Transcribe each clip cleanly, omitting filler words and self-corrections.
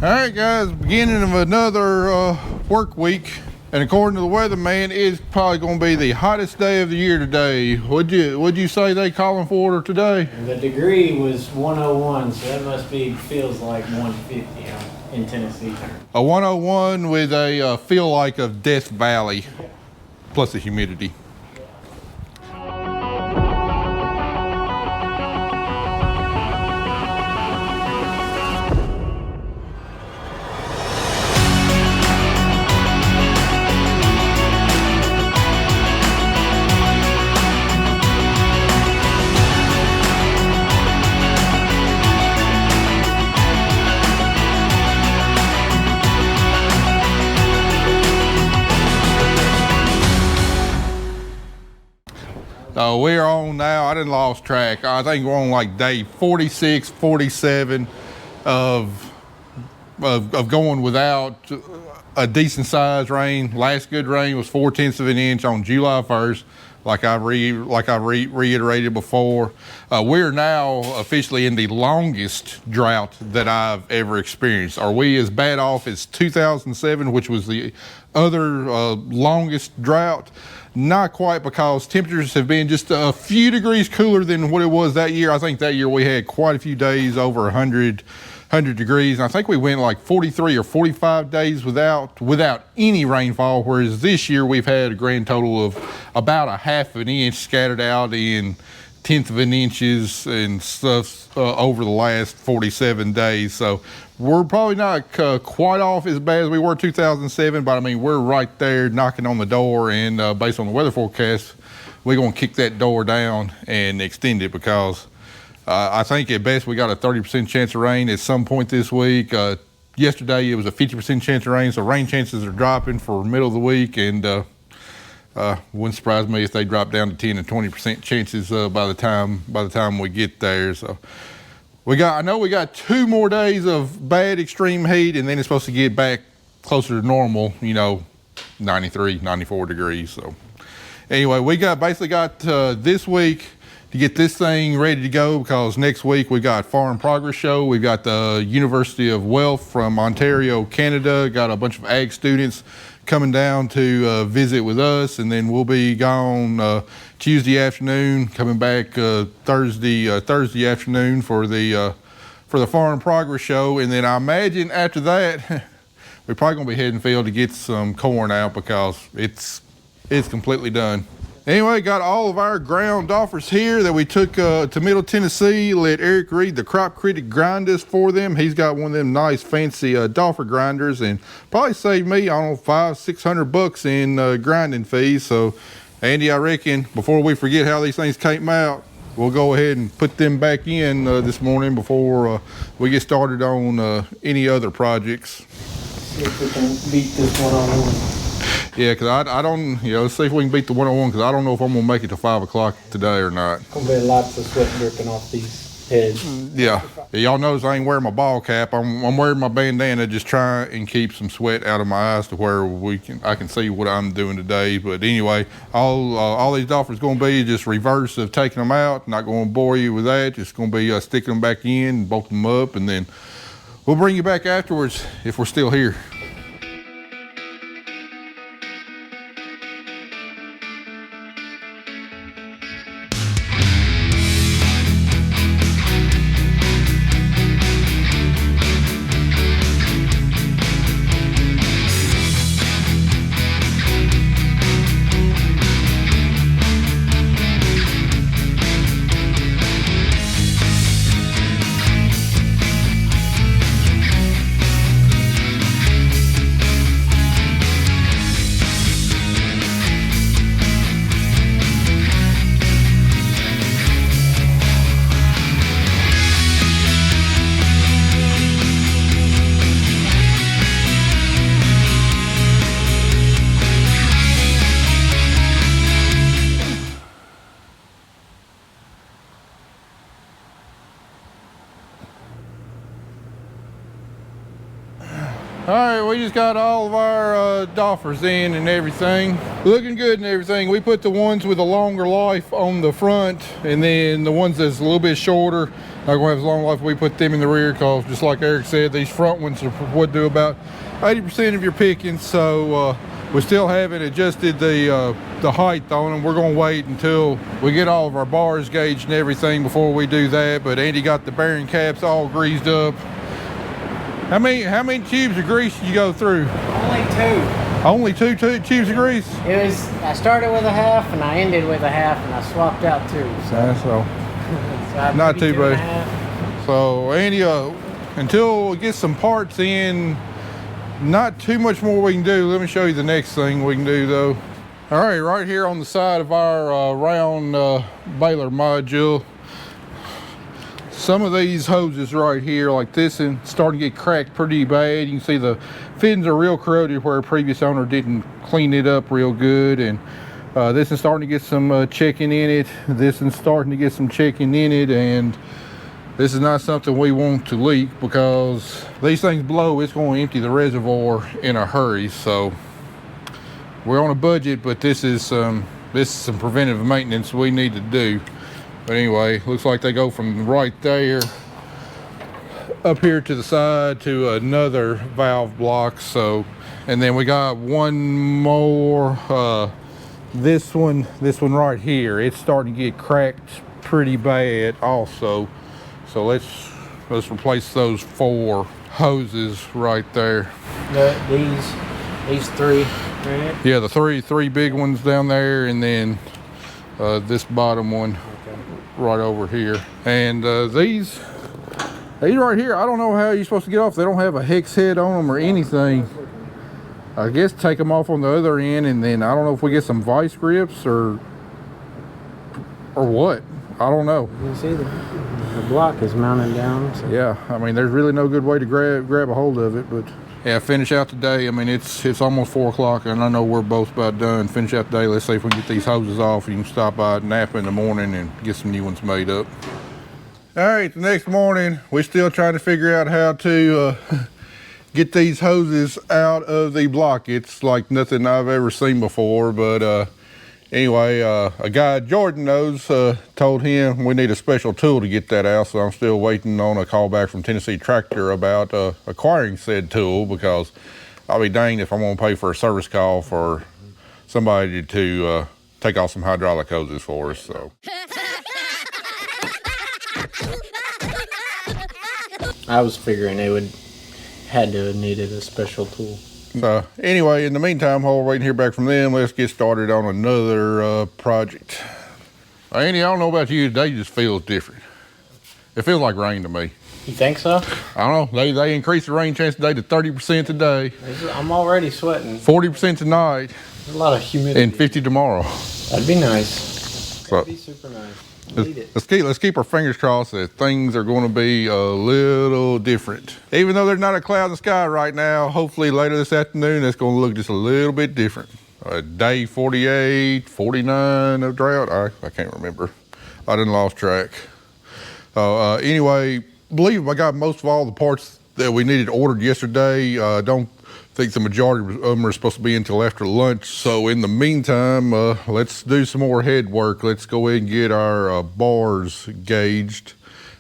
All right, guys, beginning of another work week, and according to the weatherman, it's probably going to be the hottest day of the year today. What'd you say they calling for today? The degree was 101, so that must be feels like 150 in Tennessee terms. A 101 with a feel like of Death Valley, plus the humidity. We're on now, I done lost track. I think we're on like day 46, 47 of going without a decent sized rain. Last good rain was 4/10 of an inch on July 1st, like I reiterated before. We're now officially in the longest drought that I've ever experienced. Are we as bad off as 2007, which was the other longest drought? Not quite, because temperatures have been just a few degrees cooler than what it was that year. I think that year we had quite a few days over 100 degrees. And I think we went like 43 or 45 days without any rainfall, whereas this year we've had a grand total of about a half of an inch scattered out in 1/10 of an inches and stuff over the last 47 days. So we're probably not quite off as bad as we were 2007, but I mean, we're right there knocking on the door, and based on the weather forecast, we're gonna kick that door down and extend it, because I think at best we got a 30% chance of rain at some point this week. Yesterday it was a 50% chance of rain, so rain chances are dropping for middle of the week, and wouldn't surprise me if they drop down to 10 and 20% chances by the time we get there. So I know we got 2 more days of bad extreme heat, and then it's supposed to get back closer to normal, 93, 94 degrees. So anyway, we basically got this week to get this thing ready to go, because next week we got Farm Progress Show. We've got the University of Guelph from Ontario, Canada, got a bunch of ag students coming down to visit with us, and then we'll be gone Tuesday afternoon, coming back Thursday afternoon for the Farm Progress Show. And then I imagine after that we're probably gonna be heading field to get some corn out, because it's completely done. Anyway, got all of our ground doffers here that we took to Middle Tennessee. Let Eric Reed, the crop critic, grind this for them. He's got one of them nice fancy doffer grinders, and probably saved me, I don't know, $500-600 in grinding fees. So Andy, I reckon before we forget how these things came out, we'll go ahead and put them back in this morning before we get started on any other projects. See if we can beat this one-on-one. Yeah, because I don't, let's see if we can beat the 101, because I don't know if I'm going to make it to 5 o'clock today or not. Gonna be lots of sweat dripping off these heads. Yeah, y'all notice I ain't wearing my ball cap. I'm wearing my bandana, just trying and keep some sweat out of my eyes to where I can see what I'm doing today. But anyway, all these doffers going to be just reverse of taking them out. Not going to bore you with that. Just going to be sticking them back in, bolting them up, and then we'll bring you back afterwards if we're still here. All right, we just got all of our doffers in and everything. Looking good and everything. We put the ones with a longer life on the front, and then the ones that's a little bit shorter, not gonna have as long life, we put them in the rear, because just like Eric said, these front ones would do about 80% of your picking. So we still haven't adjusted the height on them. We're gonna wait until we get all of our bars gauged and everything before we do that. But Andy got the bearing caps all greased up. How many tubes of grease did you go through? Only two. Only two tubes of grease? I started with a half and I ended with a half, and I swapped out 2. So, so not too bad. So Andy, until we get some parts in, not too much more we can do. Let me show you the next thing we can do though. All right here on the side of our round baler module, some of these hoses right here, like this, and starting to get cracked pretty bad. You can see the fittings are real corroded where a previous owner didn't clean it up real good. And this is starting to get some checking in it. This is starting to get some checking in it, and this is not something we want to leak, because these things blow, it's going to empty the reservoir in a hurry. So we're on a budget, but this is some preventive maintenance we need to do. But anyway, looks like they go from right there up here to the side to another valve block. So, and then we got one more, this one right here. It's starting to get cracked pretty bad also. So let's replace those 4 hoses right there. These 3, right? Yeah, the three big ones down there, and then this bottom one right over here. And these right here, I don't know how you're supposed to get off. They don't have a hex head on them or anything. I guess take them off on the other end, and then I don't know if we get some vice grips or what. I don't know. You see the block is mounted down. So. Yeah, I mean, there's really no good way to grab a hold of it. But yeah, finish out today. I mean, it's almost 4 o'clock, and I know we're both about done. Finish out today. Let's see if we can get these hoses off. You can stop by Napa in the morning and get some new ones made up. All right, the next morning, we're still trying to figure out how to get these hoses out of the block. It's like nothing I've ever seen before, but anyway, a guy Jordan knows told him we need a special tool to get that out, so I'm still waiting on a call back from Tennessee Tractor about acquiring said tool, because I'll be danged if I'm gonna pay for a service call for somebody to take off some hydraulic hoses for us. So I was figuring they had to have needed a special tool. So anyway, in the meantime, while we're waiting to hear back from them, let's get started on another project. Andy, I don't know about you, today just feels different. It feels like rain to me. You think so? I don't know. They increased the rain chance today to 30% today. I'm already sweating. 40% tonight. There's a lot of humidity. And 50 tomorrow. That'd be nice. That'd be super nice. Let's keep our fingers crossed that things are going to be a little different. Even though there's not a cloud in the sky right now, hopefully later this afternoon it's going to look just a little bit different. Day 48, 49 of drought. I can't remember. I done lost track. Anyway, I believe I got most of all the parts that we needed ordered yesterday. Don't think the majority of them are supposed to be until after lunch. So in the meantime, let's do some more head work. Let's go ahead and get our bars gauged.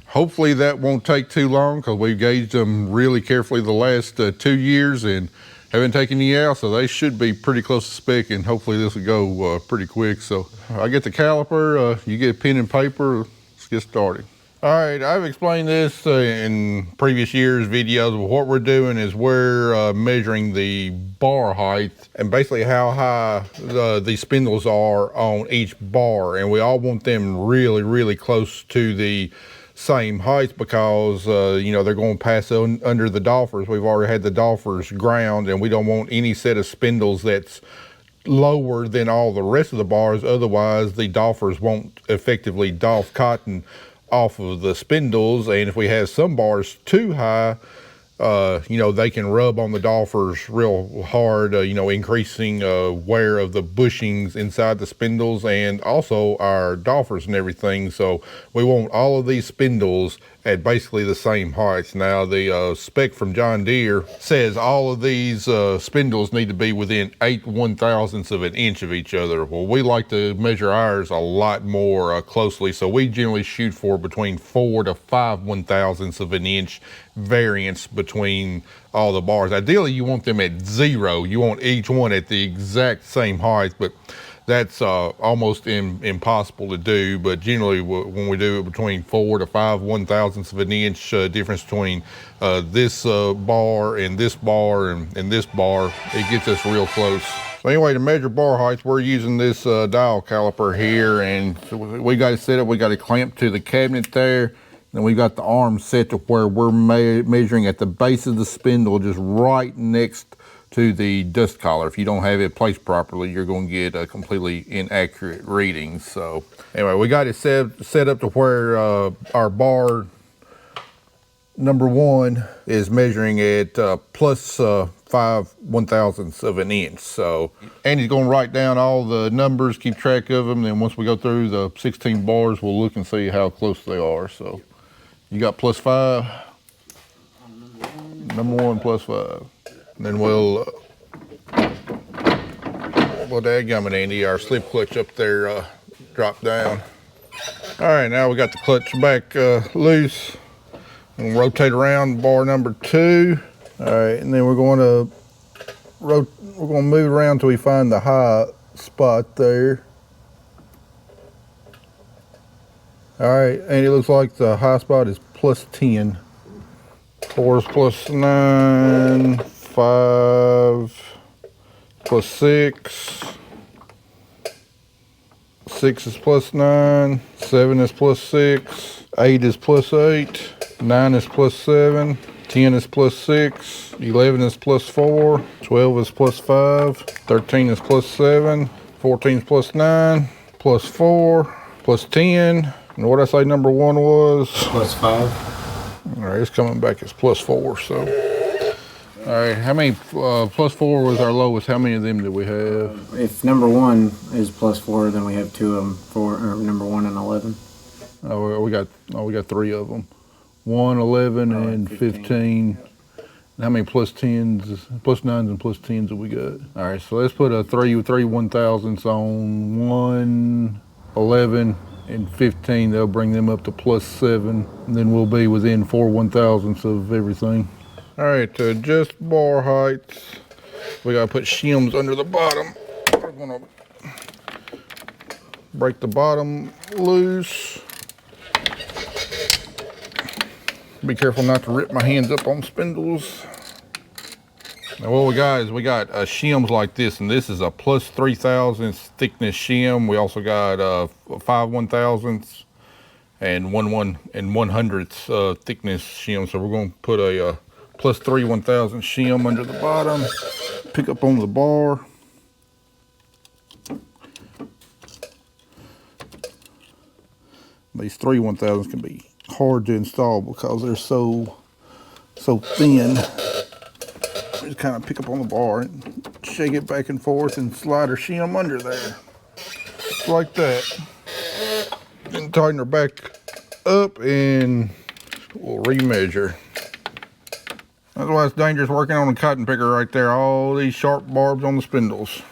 Hopefully that won't take too long, because we've gauged them really carefully the last 2 years and haven't taken any out, so they should be pretty close to spec, and hopefully this will go pretty quick. So I get the caliper, you get pen and paper, let's get started. All right, I've explained this in previous years' videos, but what we're doing is we're measuring the bar height and basically how high the spindles are on each bar, and we all want them really, really close to the same height, because you know, they're going to pass under the doffers. We've already had the doffers ground, and we don't want any set of spindles that's lower than all the rest of the bars. Otherwise the doffers won't effectively doff cotton off of the spindles, and if we have some bars too high, you know, they can rub on the doffers real hard, you know, increasing wear of the bushings inside the spindles and also our doffers and everything. So we want all of these spindles at basically the same heights. Now the spec from John Deere says all of these spindles need to be within 8/1000ths of an inch of each other. Well, we like to measure ours a lot more closely, so we generally shoot for between 4 to 5/1000ths of an inch variance between all the bars. Ideally, you want them at 0. You want each one at the exact same height, but that's almost impossible to do. But generally, when we do it between 4 to 5/1000ths of an inch difference between this bar and this bar and this bar, it gets us real close. So anyway, to measure bar heights, we're using this dial caliper here, and so we got it set up. We got it clamped to the cabinet there. Then we got the arm set to where we're measuring at the base of the spindle, just right next to the dust collar. If you don't have it placed properly, you're going to get a completely inaccurate reading. So anyway, we got it set up to where our bar number 1 is measuring at plus 5/1000ths of an inch. So Andy's going to write down all the numbers, keep track of them. Then once we go through the 16 bars, we'll look and see how close they are. So you got plus 5. Number 1 plus 5. And then we'll dadgummit, Andy, our slip clutch up there drop down. All right, now we got the clutch back loose. And rotate around bar number 2. All right, and then we're going to move it around till we find the high spot there. All right, and it looks like the high spot is plus 10. 4 is plus 9. 5 plus 6. 6 is plus 9. 7 is plus 6. 8 is plus 8. 9 is plus 7. 10 is plus 6. 11 is plus 4. 12 is plus 5. 13 is plus 7. 14 is plus 9. Plus 4. Plus 10. And what I say number 1 was? Plus 5. All right, it's coming back as plus 4, so. All right, how many, plus 4 was our lowest. How many of them did we have? If number 1 is plus 4, then we have 2 of them for number 1 and 11. Oh, we got 3 of them. 1, 11, and 15. And how many plus 10s, plus 9s and plus 10s have we got? All right, so let's put a 3/1000ths on 1, 11, and 15. They'll bring them up to plus 7. And then we'll be within 4/1000ths of everything. All right, to adjust bar heights, we gotta put shims under the bottom. We're gonna break the bottom loose. Be careful not to rip my hands up on spindles. Now what we got is shims like this, and this is a plus 3/1000 thickness shim. We also got 5/1000ths and 1/100ths thickness shim. So we're gonna put a plus 3/1000 shim under the bottom, pick up on the bar. These 3/1000s can be hard to install because they're so thin. Just kind of pick up on the bar and shake it back and forth and slide our shim under there. Just like that. And tighten her back up and we'll remeasure. That's why it's dangerous working on a cotton picker right there. All these sharp barbs on the spindles.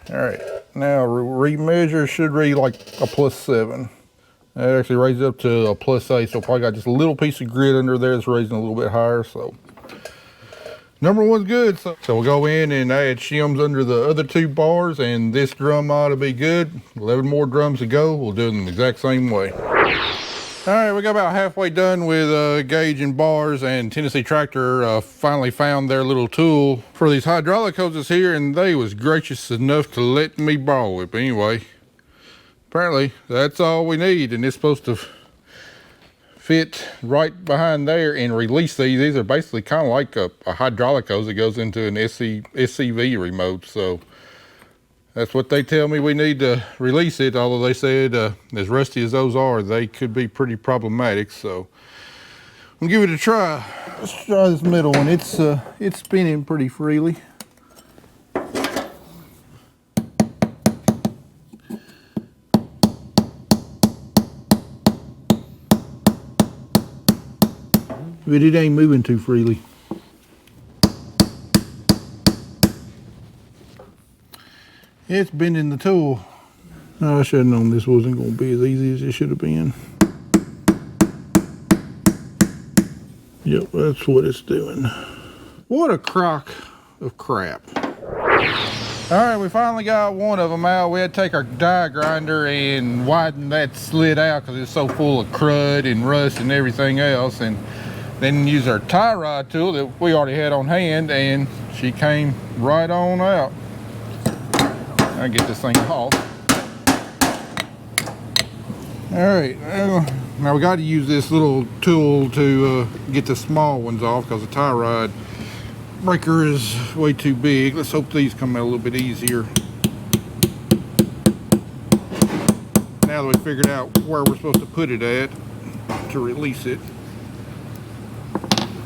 All right, now remeasure should read like a plus 7. That actually raises up to a plus 8, so probably got just a little piece of grit under there that's raising a little bit higher. So number 1's good. So we'll go in and add shims under the other 2 bars, and this drum ought to be good. 11 more drums to go. We'll do them the exact same way. All right, we got about halfway done with gauging bars, and Tennessee Tractor finally found their little tool for these hydraulic hoses here, and they was gracious enough to let me borrow it. But anyway, apparently that's all we need, and it's supposed to fit right behind there and release these. These are basically kind of like a hydraulic hose that goes into an SCV remote. So that's what they tell me we need to release it, although they said as rusty as those are, they could be pretty problematic. So we'll give it a try. Let's try this middle one. It's spinning pretty freely. but it ain't moving too freely. It's bending the tool. Oh, I should have known this wasn't going to be as easy as it should have been. Yep, that's what it's doing. What a crock of crap. All right, we finally got one of them out. We had to take our die grinder and widen that slit out because it's so full of crud and rust and everything else. And then use our tie rod tool that we already had on hand, and she came right on out. I'll get this thing off. All right, now we got to use this little tool to get the small ones off because the tie rod breaker is way too big. Let's hope these come out a little bit easier. Now that we figured out where we're supposed to put it at to release it.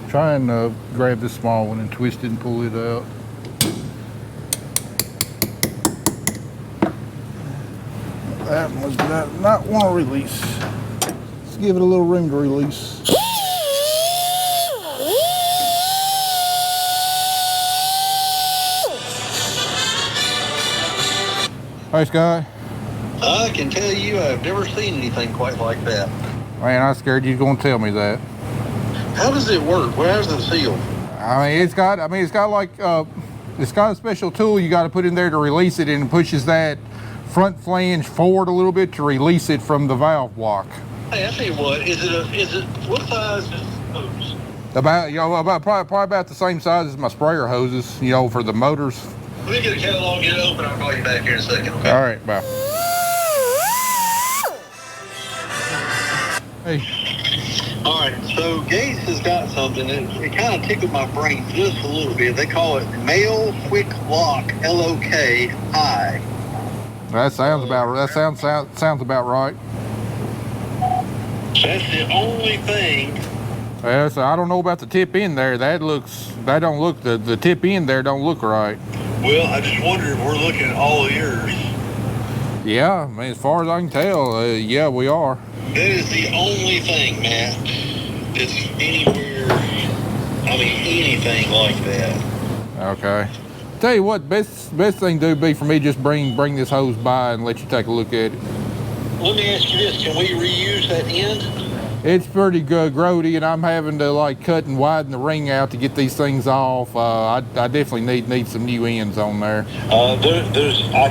Try and grab this small one and twist it and pull it out. That one does not want to release. Let's give it a little room to release. Hey, Scott. I can tell you I've never seen anything quite like that. Man, I scared you were going to tell me that. How does it work? Where is it sealed? It's got like, it's got a special tool you got to put in there to release it, and it pushes that front flange forward a little bit to release it from the valve block. Hey, I tell you what, what size is the hose? Probably about the same size as my sprayer hoses, for the motors. Let me get a catalog, get it open, I'll call you back here in a second, okay? All right, bye. Hey. All right, so Gates has got something that it kind of tickled my brain just a little bit. They call it Male Quick Lock, L-O-K, high. That sounds about right. That's the only thing. Yeah, so I don't know about the tip in there. The tip in there don't look right. Well, I just wonder if we're looking at all of yours. Yeah, as far as I can tell, yeah, we are. That is the only thing, Matt, that's anywhere, anything like that. Okay. Tell you what, best thing to do be for me just bring this hose by and let you take a look at it. Let me ask you this, can we reuse that end? It's pretty good, grody, and I'm having to cut and widen the ring out to get these things off. I definitely need some new ends on there. I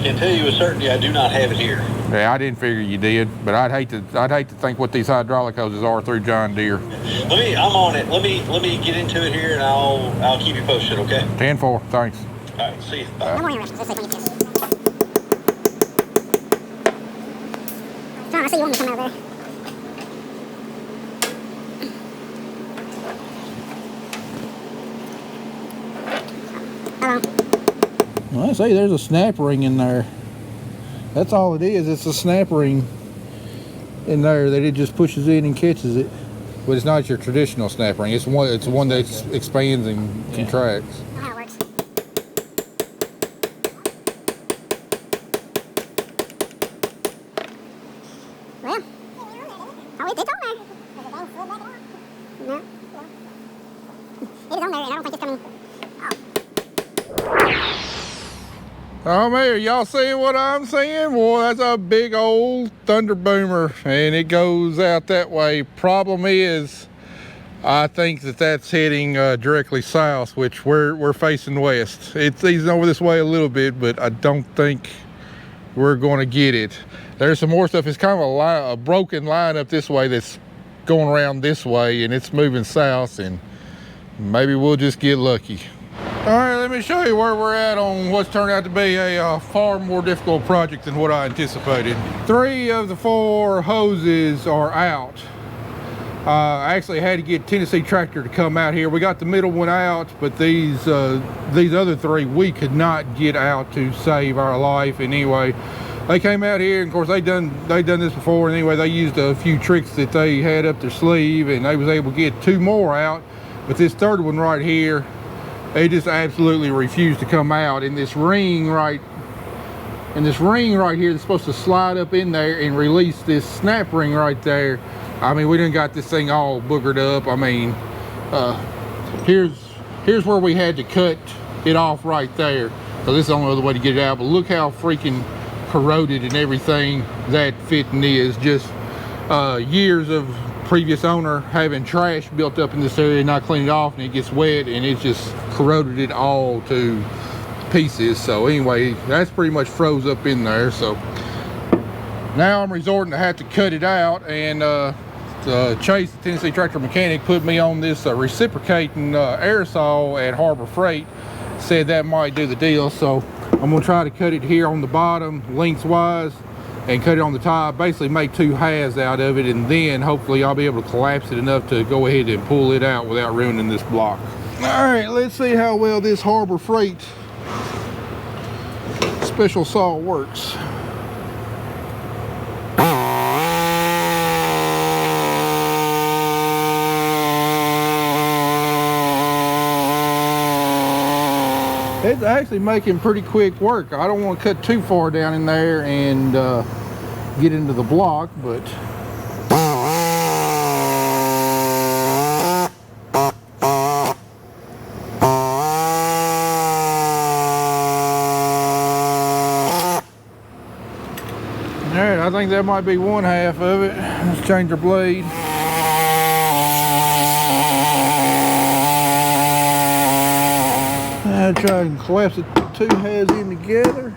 can tell you with certainty I do not have it here. Yeah, I didn't figure you did, but I'd hate to think what these hydraulic hoses are through John Deere. I'm on it. Let me get into it here, and I'll keep you posted, okay? 10-4, thanks. All right, see you. No more interruptions. Let's see this. John, I see you want me to come out there. Well, I say there's a snap ring in there. That's all it is. It's a snap ring in there that it just pushes in and catches it. But it's not your traditional snap ring. It's one that expands and contracts. I know how it works. Well, it's on there. No. It is on there, and I don't think it's coming. Oh man, are y'all seeing what I'm seeing? Boy, that's a big old thunder boomer, and it goes out that way. Problem is, I think that's heading directly south, which we're facing west. It's easing over this way a little bit, but I don't think we're going to get it. There's some more stuff. It's kind of a broken line up this way that's going around this way, and it's moving south, and maybe we'll just get lucky. All right, let me show you where we're at on what's turned out to be a far more difficult project than what I anticipated. 3 of the 4 hoses are out. I actually had to get Tennessee Tractor to come out here. We got the middle one out, but these other 3 we could not get out to save our life. And anyway, they came out here, and of course they done this before. And anyway, they used a few tricks that they had up their sleeve, and they was able to get 2 more out. But this 3rd one right here, they just absolutely refused to come out. In this ring right here that's supposed to slide up in there and release this snap ring right there. I mean, we done got this thing all boogered up. I mean, Here's where we had to cut it off right there. So this is the only other way to get it out. But look how freaking corroded and everything that fitting is. Just years of previous owner having trash built up in this area, not clean it off, and it gets wet and it just corroded it all to pieces. So anyway, that's pretty much froze up in there. So now I'm resorting to have to cut it out, and Chase, the Tennessee tractor mechanic, put me on this reciprocating aerosol at Harbor Freight. Said that might do the deal, so I'm gonna try to cut it here on the bottom lengthwise and cut it on the top, basically make two halves out of it, and then hopefully I'll be able to collapse it enough to go ahead and pull it out without ruining this block. All right, let's see how well this Harbor Freight special saw works. It's actually making pretty quick work. I don't want to cut too far down in there and get into the block, but alright, I think that might be one half of it. Let's change our blade. I'll try and collapse the two halves in together.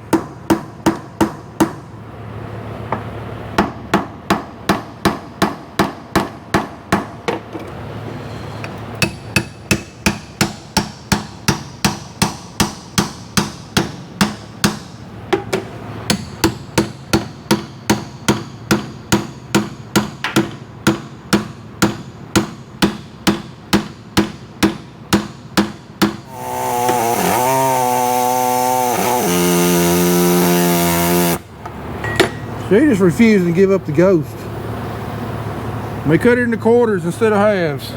She just refused to give up the ghost. We cut it into quarters instead of halves.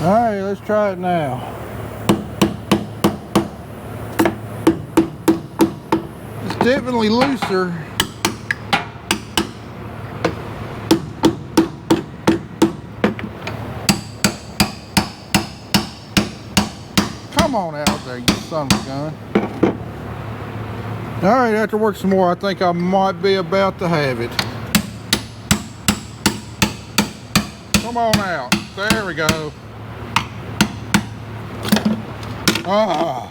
All right, let's try it now. It's definitely looser. Come on out there, you son of a gun. All right, after work some more, I think I might be about to have it. Come on out. There we go. Ah,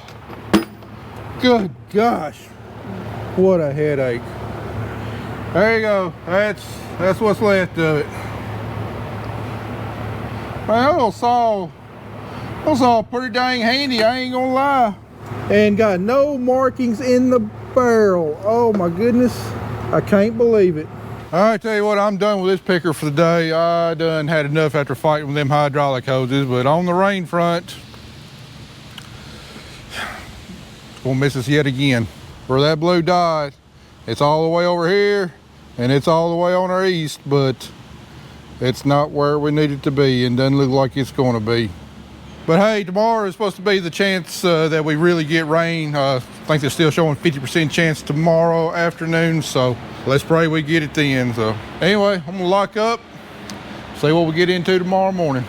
good gosh, what a headache. There you go. That's what's left of it. Man, that little saw pretty dang handy, I ain't gonna lie. And got no markings in the barrel. Oh my goodness, I can't believe it. All right, tell you what, I'm done with this picker for the day. I done had enough after fighting with them hydraulic hoses, but on the rain front, it's gonna miss us yet again. Where that blue dot, it's all the way over here and it's all the way on our east, but it's not where we need it to be and doesn't look like it's gonna be. But hey, tomorrow is supposed to be the chance that we really get rain. I think they're still showing 50% chance tomorrow afternoon, so let's pray we get it then. So anyway, I'm gonna lock up, see what we get into tomorrow morning.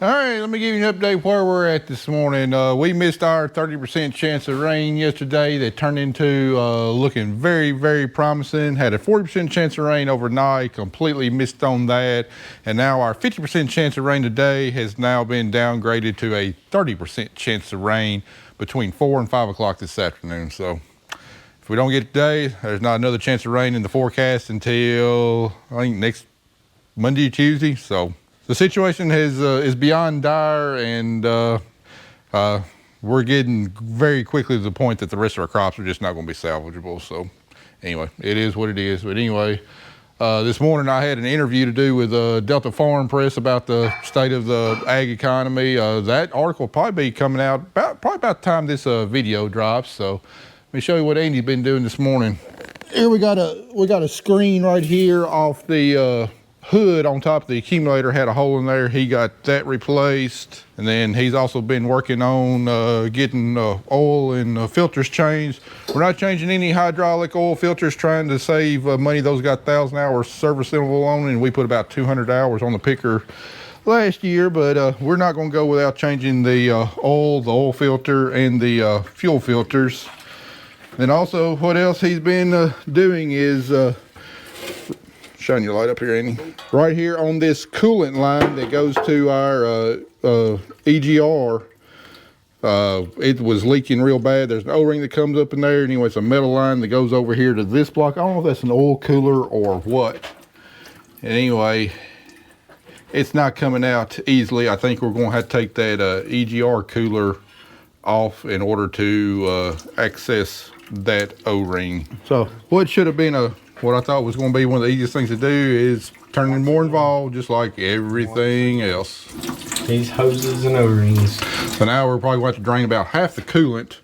All right, let me give you an update where we're at this morning. We missed our 30% chance of rain yesterday. That turned into looking very, very promising. Had a 40% chance of rain overnight, completely missed on that. And now our 50% chance of rain today has now been downgraded to a 30% chance of rain between 4 and 5 o'clock this afternoon. So if we don't get it today, there's not another chance of rain in the forecast until I think next Monday or Tuesday. So the situation is beyond dire, and we're getting very quickly to the point that the rest of our crops are just not going to be salvageable. So anyway, it is what it is. But anyway, this morning I had an interview to do with Delta Farm Press about the state of the ag economy. That article will probably be coming out probably about the time this video drops. So let me show you what Andy's been doing this morning. Here we got a screen right here off the hood on top of the accumulator had a hole in there. He got that replaced. And then he's also been working on getting oil and filters changed. We're not changing any hydraulic oil filters, trying to save money. Those got 1,000 hours service interval on it, and we put about 200 hours on the picker last year, but we're not going to go without changing the oil filter, and the fuel filters. And also, what else he's been doing is shine your light up here, Andy. Right here on this coolant line that goes to our EGR, it was leaking real bad. There's an O-ring that comes up in there. Anyway, it's a metal line that goes over here to this block. I don't know if that's an oil cooler or what. And anyway, it's not coming out easily. I think we're going to have to take that EGR cooler off in order to access that O-ring. So what should have been what I thought was going to be one of the easiest things to do is turning more involved, just like everything else. These hoses and O-rings. So now we're probably going to have to drain about half the coolant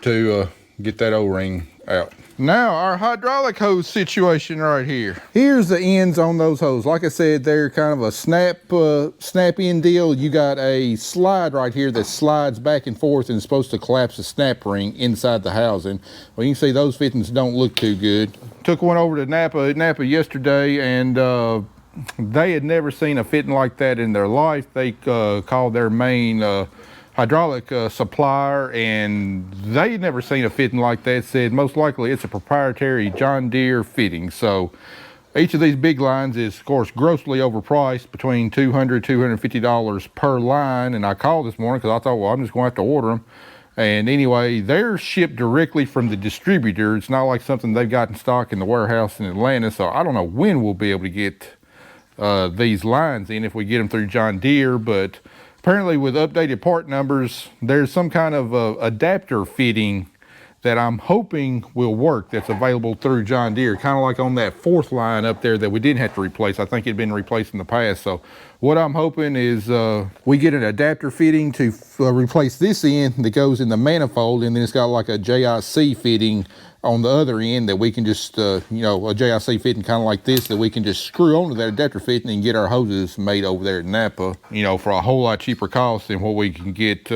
to get that O-ring out. Now our hydraulic hose situation right here. Here's the ends on those hoses. Like I said, they're kind of a snap in deal. You got a slide right here that slides back and forth and is supposed to collapse the snap ring inside the housing. Well, you can see those fittings don't look too good. Took one over to Napa yesterday, and they had never seen a fitting like that in their life. They called their main hydraulic supplier, and they had never seen a fitting like that. Said most likely it's a proprietary John Deere fitting. So each of these big lines is, of course, grossly overpriced, between $200, $250 per line. And I called this morning because I thought, well, I'm just going to have to order them. And anyway, they're shipped directly from the distributor. It's not like something they've got in stock in the warehouse in Atlanta. So I don't know when we'll be able to get these lines in, if we get them through John Deere. But apparently with updated part numbers, there's some kind of adapter fitting that I'm hoping will work, that's available through John Deere, kind of like on that fourth line up there that we didn't have to replace. I think it had been replaced in the past. So what I'm hoping is we get an adapter fitting to replace this end that goes in the manifold, and then it's got like a JIC fitting on the other end that we can just, a JIC fitting kind of like this, that we can just screw onto that adapter fitting and get our hoses made over there at Napa, for a whole lot cheaper cost than what we can get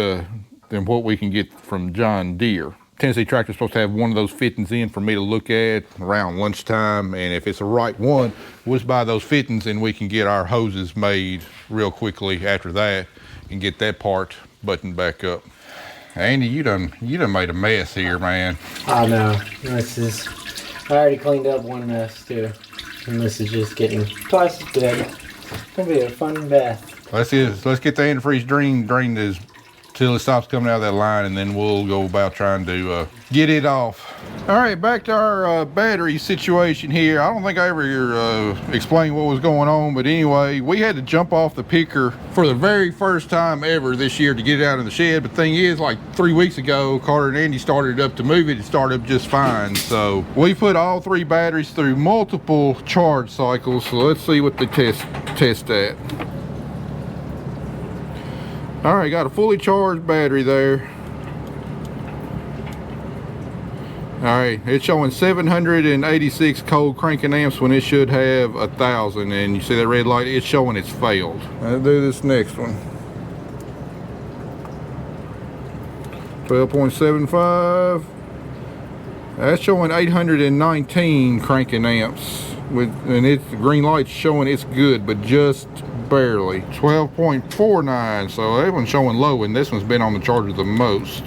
from John Deere. Tennessee Tractor's supposed to have one of those fittings in for me to look at around lunchtime, and if it's the right one, we'll just buy those fittings and we can get our hoses made real quickly after that and get that part buttoned back up. Andy, you done made a mess here, man. I know. I already cleaned up one mess too, and this is just getting twice as big. It's gonna be a fun bath. Let's get the antifreeze drained as till it stops coming out of that line, and then we'll go about trying to get it off. All right, back to our battery situation here. I don't think I ever explained what was going on, but anyway, we had to jump off the picker for the very first time ever this year to get it out of the shed. But the thing is, like 3 weeks ago, Carter and Andy started up to move it. It started up just fine. So we put all 3 batteries through multiple charge cycles. So let's see what they test at. All right, got a fully charged battery there. All right, it's showing 786 cold cranking amps when it should have 1,000. And you see that red light? It's showing it's failed. I'll do this next one. 12.75. That's showing 819 cranking amps. And the green light's showing it's good, but just barely. 12.49, so that one's showing low, and this one's been on the charger the most.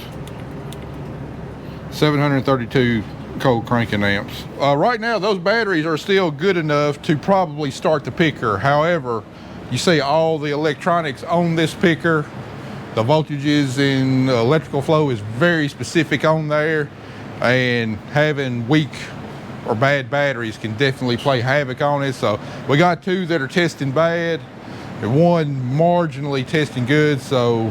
732 cold cranking amps. Right now, those batteries are still good enough to probably start the picker. However, you see all the electronics on this picker, the voltages and electrical flow is very specific on there, and having weak or bad batteries can definitely play havoc on it. So we got 2 that are testing bad and 1 marginally testing good. So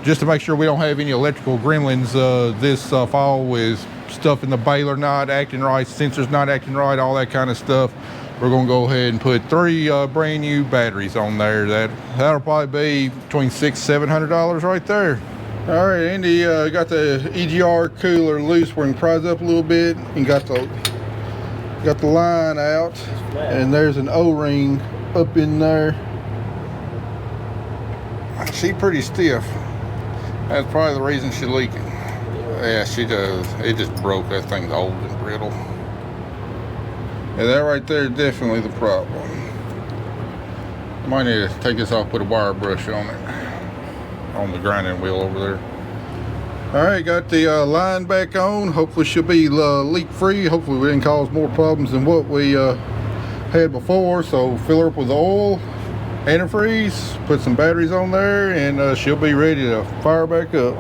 just to make sure we don't have any electrical gremlins this fall with stuff in the baler not acting right, sensors not acting right, all that kind of stuff, we're going to go ahead and put 3 brand new batteries on there. That'll probably be between $600–700 right there. All right, Andy got the EGR cooler loose where you can prise up a little bit, and got the Got the line out, and there's an O-ring up in there. She's pretty stiff. That's probably the reason she's leaking. Yeah, she does. It just broke. That thing's old and brittle. Yeah, that right there is definitely the problem. Might need to take this off, put a wire brush on it, on the grinding wheel over there. All right, got the line back on. Hopefully she'll be leak free. Hopefully we didn't cause more problems than what we had before. So fill her up with oil, antifreeze, put some batteries on there, and she'll be ready to fire back up.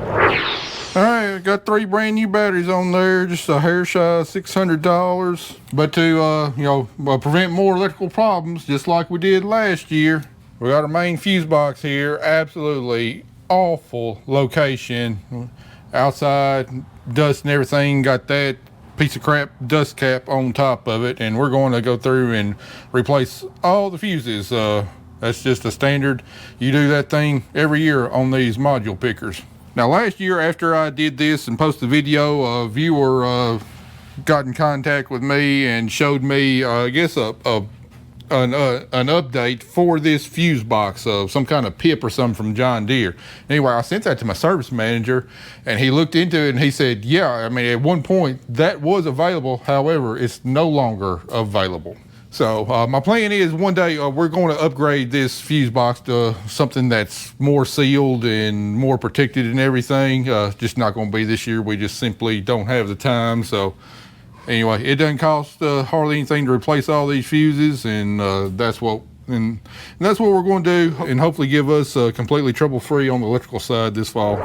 All right, got 3 brand new batteries on there, just a hair shy of $600. But to prevent more electrical problems, just like we did last year, we got our main fuse box here. Absolutely awful location, outside, dust and everything. Got that piece of crap dust cap on top of it, and we're going to go through and replace all the fuses. That's just a standard. You do that thing every year on these module pickers. Now last year, after I did this and posted the video, a viewer got in contact with me and showed me, I guess, an update for this fuse box of some kind of pip or something from John Deere. Anyway, I sent that to my service manager, and he looked into it and he said, yeah, I mean, at one point that was available. However, it's no longer available. So my plan is one day we're going to upgrade this fuse box to something that's more sealed and more protected and everything. Just not going to be this year. We just simply don't have the time. So anyway, it doesn't cost hardly anything to replace all these fuses, and that's what we're going to do, and hopefully give us completely trouble-free on the electrical side this fall.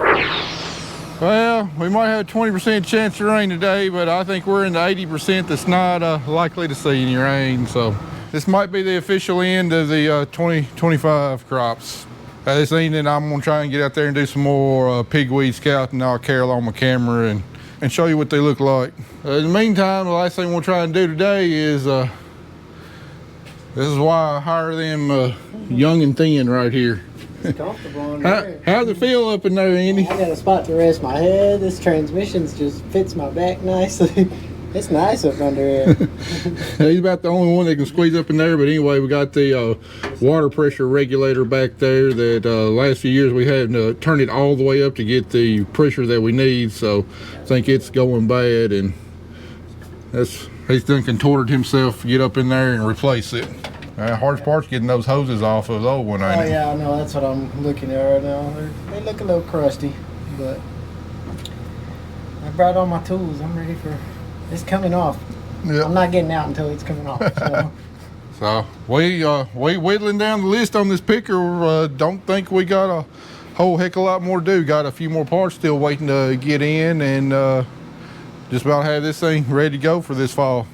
Well, we might have a 20% chance of rain today, but I think we're in the 80% that's not likely to see any rain. So this might be the official end of the 2025 crops. This evening I'm gonna try and get out there and do some more pigweed scouting. I'll carry along my camera and show you what they look like. In the meantime, the last thing we'll try and do today is, this is why I hire them young and thin right here. It's comfortable under there. How's it feel up in there, Andy? I got a spot to rest my head. This transmission just fits my back nicely. It's nice up under here. He's about the only one that can squeeze up in there. But anyway, we got the water pressure regulator back there that last few years we had to turn it all the way up to get the pressure that we need. So I think it's going bad, and he's done contorted himself to get up in there and replace it. Hardest part's getting those hoses off of the old one, ain't it? Oh yeah, I know. That's what I'm looking at right now. They look a little crusty, but I brought all my tools. I'm ready for. It's coming off. Yep. I'm not getting out until it's coming off. So, so we whittling down the list on this picker. Don't think we got a whole heck of a lot more to do. Got a few more parts still waiting to get in, and just about have this thing ready to go for this fall.